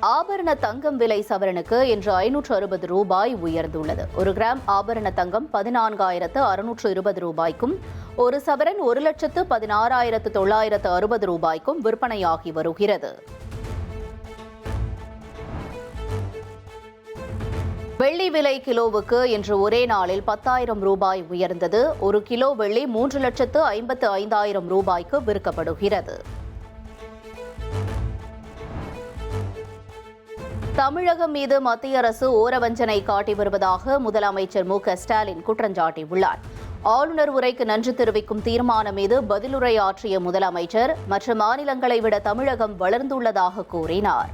ஆபரண தங்கம் விலை சவரனுக்கு இன்று 560 ரூபாய் உயர்ந்துள்ளது. 1 கிராம் ஆபரண தங்கம் 14,620 ரூபாய்க்கும், ஒரு சவரன் 1,16,960 ரூபாய்க்கும் விற்பனையாகி வருகிறது. வெள்ளி விலை கிலோவுக்கு இன்று ஒரே நாளில் 10,000 ரூபாய் உயர்ந்தது. 1 கிலோ வெள்ளி 3,55,000 ரூபாய்க்கு விற்கப்படுகிறது. தமிழகம் மீது மத்திய அரசு ஓரவஞ்சனை காட்டி வருவதாக முதலமைச்சர் மு.க.ஸ்டாலின் குற்றஞ்சாட்டியுள்ளார். ஆளுநர் உரைக்கு நன்றி தெரிவிக்கும் தீர்மானம் மீது பதிலுரையாற்றிய முதலமைச்சர் மற்ற மாநிலங்களை விட தமிழகம் வளர்ந்துள்ளதாக கூறினார்.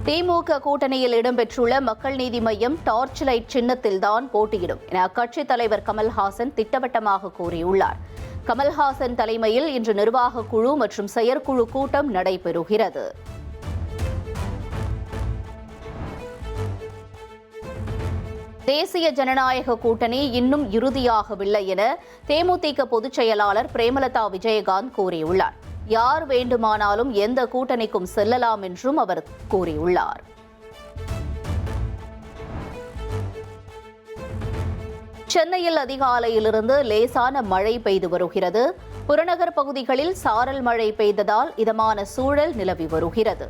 திமுக கூட்டணியில் இடம்பெற்றுள்ள மக்கள் நீதி மய்யம் டார்ச் லைட் சின்னத்தில்தான் போட்டியிடும் என அக்கட்சித் தலைவர் கமல்ஹாசன் திட்டவட்டமாக கூறியுள்ளார். கமல்ஹாசன் தலைமையில் இன்று நிர்வாக குழு மற்றும் செயற்குழு கூட்டம் நடைபெறுகிறது. தேசிய ஜனநாயக கூட்டணி இன்னும் இறுதியாகவில்லை என தேமுதிக பொதுச் செயலாளர் பிரேமலதா விஜயகாந்த் கூறியுள்ளார். யார் வேண்டுமானாலும் எந்த கூட்டணிக்கும் செல்லலாம் என்றும் அவர் கூறியுள்ளார். சென்னையில் அதிகாலையிலிருந்து லேசான மழை பெய்து வருகிறது. புறநகர் பகுதிகளில் சாரல் மழை பெய்ததால் இதமான சூழல் நிலவி வருகிறது.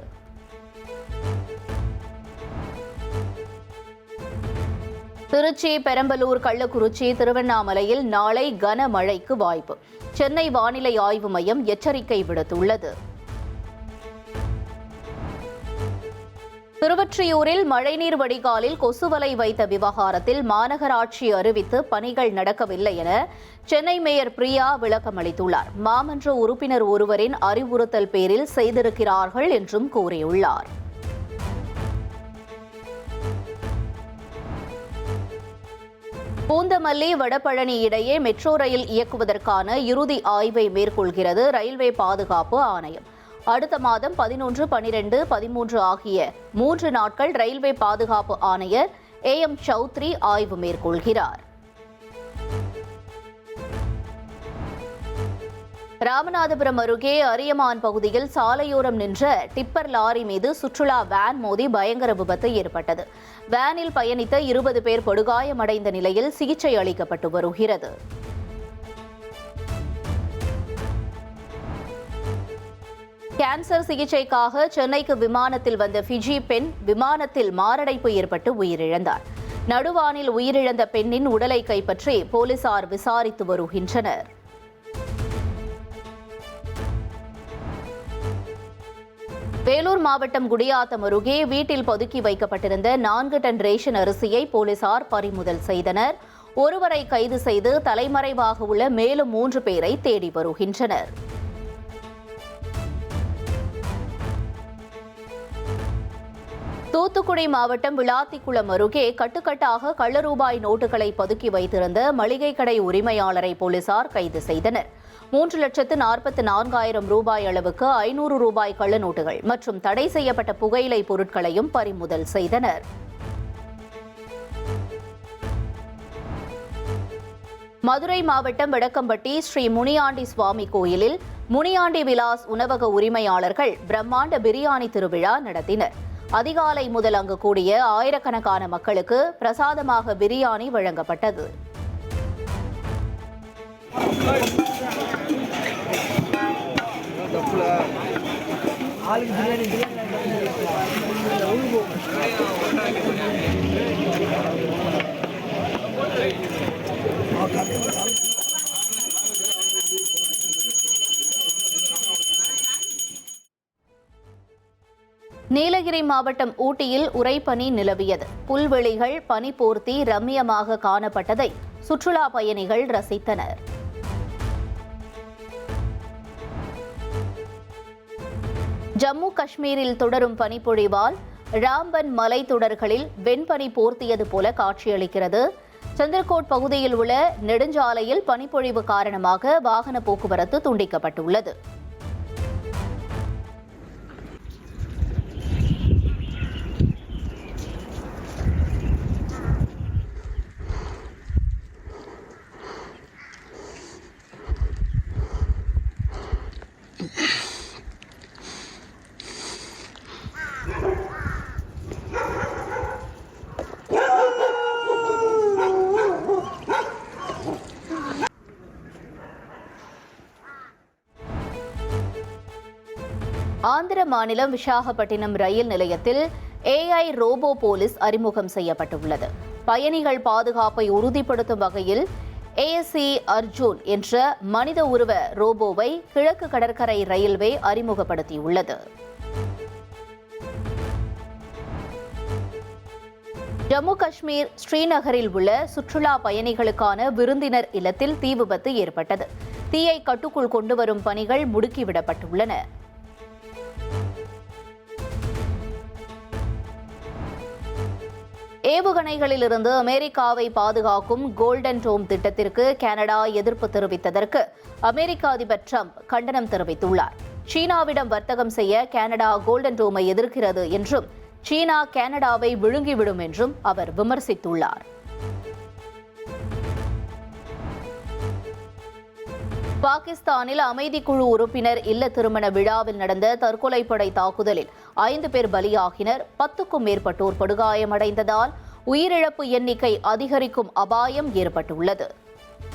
திருச்சி, பெரம்பலூர், கள்ளக்குறிச்சி, திருவண்ணாமலையில் நாளை கனமழைக்கு வாய்ப்பு. சென்னை வானிலை ஆய்வு மையம் எச்சரிக்கை விடுத்துள்ளது. திருவொற்றியூரில் மழைநீர் வடிகாலில் கொசுவலை வைத்த விவகாரத்தில் மாநகராட்சி அறிவித்து பணிகள் நடக்கவில்லை என சென்னை மேயர் பிரியா விளக்கம் அளித்துள்ளார். மாமன்ற உறுப்பினர் ஒருவரின் அறிவுறுத்தல் பேரில் செய்திருக்கிறார்கள் என்றும் கூறியுள்ளார். பூந்தமல்லி, வடபழனி இடையே மெட்ரோ ரயில் இயக்குவதற்கான இறுதி ஆய்வை மேற்கொள்கிறது ரயில்வே பாதுகாப்பு ஆணையம். அடுத்த மாதம் 11, 12, 13 ஆகிய 3 நாட்கள் ரயில்வே பாதுகாப்பு ஆணையர் AM சௌத்ரி ஆய்வு மேற்கொள்கிறார். ராமநாதபுரம் அருகே அரியமான் பகுதியில் சாலையோரம் நின்ற டிப்பர் லாரி மீது சுற்றுலா வேன் மோதி பயங்கர விபத்து ஏற்பட்டது. வேனில் பயணித்த 20 பேர் படுகாயமடைந்த நிலையில் சிகிச்சை அளிக்கப்பட்டு வருகிறது. கேன்சர் சிகிச்சைக்காக சென்னைக்கு விமானத்தில் வந்த ஃபிஜி பெண் விமானத்தில் மாரடைப்பு ஏற்பட்டு உயிரிழந்தார். நடுவானில் உயிரிழந்த பெண்ணின் உடலை கைப்பற்றி போலீசார் விசாரித்து வருகின்றனர். வேலூர் மாவட்டம் குடியாத்தம் அருகே வீட்டில் பதுக்கி வைக்கப்பட்டிருந்த 4 டன் ரேஷன் அரிசியை போலீசார் பறிமுதல் செய்தனர். ஒருவரை கைது செய்து தலைமறைவாக உள்ள மேலும் 3 பேரை தேடி வருகின்றனர். தூத்துக்குடி மாவட்டம் விளாத்திக்குளம் அருகே கட்டுக்கட்டாக கள்ள ரூபாய் நோட்டுகளை பதுக்கி வைத்திருந்த மளிகை கடை உரிமையாளரை போலீசார் கைது செய்தனர். 3,44,000 ரூபாய் அளவுக்கு 500 ரூபாய் கள்ள நோட்டுகள் மற்றும் தடை செய்யப்பட்ட புகையிலை பொருட்களையும் பறிமுதல் செய்தனர். மதுரை மாவட்டம் வடக்கம்பட்டி ஸ்ரீ முனியாண்டி சுவாமி கோயிலில் முனியாண்டி விலாஸ் உணவக உரிமையாளர்கள் பிரம்மாண்ட பிரியாணி திருவிழா நடத்தினர். அதிகாலை முதல் அங்கு கூடிய ஆயிரக்கணக்கான மக்களுக்கு பிரசாதமாக பிரியாணி வழங்கப்பட்டது. நீலகிரி மாவட்டம் ஊட்டியில் உறைபனி நிலவியது. புல்வெளிகள் பனி போர்த்தி ரம்மியமாக காணப்பட்டதை சுற்றுலா பயணிகள் ரசித்தனர். ஜம்மு காஷ்மீரில் தொடரும் பனிப்பொழிவால் ராம்பன் மலைத்தொடர்களில் வெண்பனி போர்த்தியது போல காட்சியளிக்கிறது. சந்திரகோட் பகுதியில் உள்ள நெடுஞ்சாலையில் பனிப்பொழிவு காரணமாக வாகன போக்குவரத்து துண்டிக்கப்பட்டுள்ளது. Yeah. ஆந்திர மாநிலம் விசாகப்பட்டினம் ரயில் நிலையத்தில் AI ரோபோ போலீஸ் அறிமுகம் செய்யப்பட்டுள்ளது. பயணிகள் பாதுகாப்பை உறுதிப்படுத்தும் வகையில் ASC அர்ஜுன் என்ற மனித உருவ ரோபோவை கிழக்கு கடற்கரை ரயில்வே அறிமுகப்படுத்தியுள்ளது. ஜம்மு காஷ்மீர் ஸ்ரீநகரில் உள்ள சுற்றுலா பயணிகளுக்கான விருந்தினர் இல்லத்தில் தீ விபத்து ஏற்பட்டது. தீயை கட்டுக்குள் கொண்டுவரும் பணிகள் முடுக்கிவிடப்பட்டுள்ளன. ஏவுகணைகளிலிருந்து அமெரிக்காவை பாதுகாக்கும் கோல்டன் டோம் திட்டத்திற்கு கனடா எதிர்ப்பு தெரிவித்ததற்கு அமெரிக்க அதிபர் ட்ரம்ப் கண்டனம் தெரிவித்துள்ளார். சீனாவிடம் வர்த்தகம் செய்ய கனடா கோல்டன் டோமை எதிர்க்கிறது என்றும் சீனா கனடாவை விழுங்கிவிடும் என்றும் அவர் விமர்சித்துள்ளார். பாகிஸ்தானில் அமைதிக்குழு உறுப்பினர் இல்ல திருமண விழாவில் நடந்த தற்கொலைப்படை தாக்குதலில் 5 பேர் பலியாகினர். 10க்கும் மேற்பட்டோர் படுகாயமடைந்ததால் உயிரிழப்பு எண்ணிக்கை அதிகரிக்கும் அபாயம் ஏற்பட்டுள்ளது.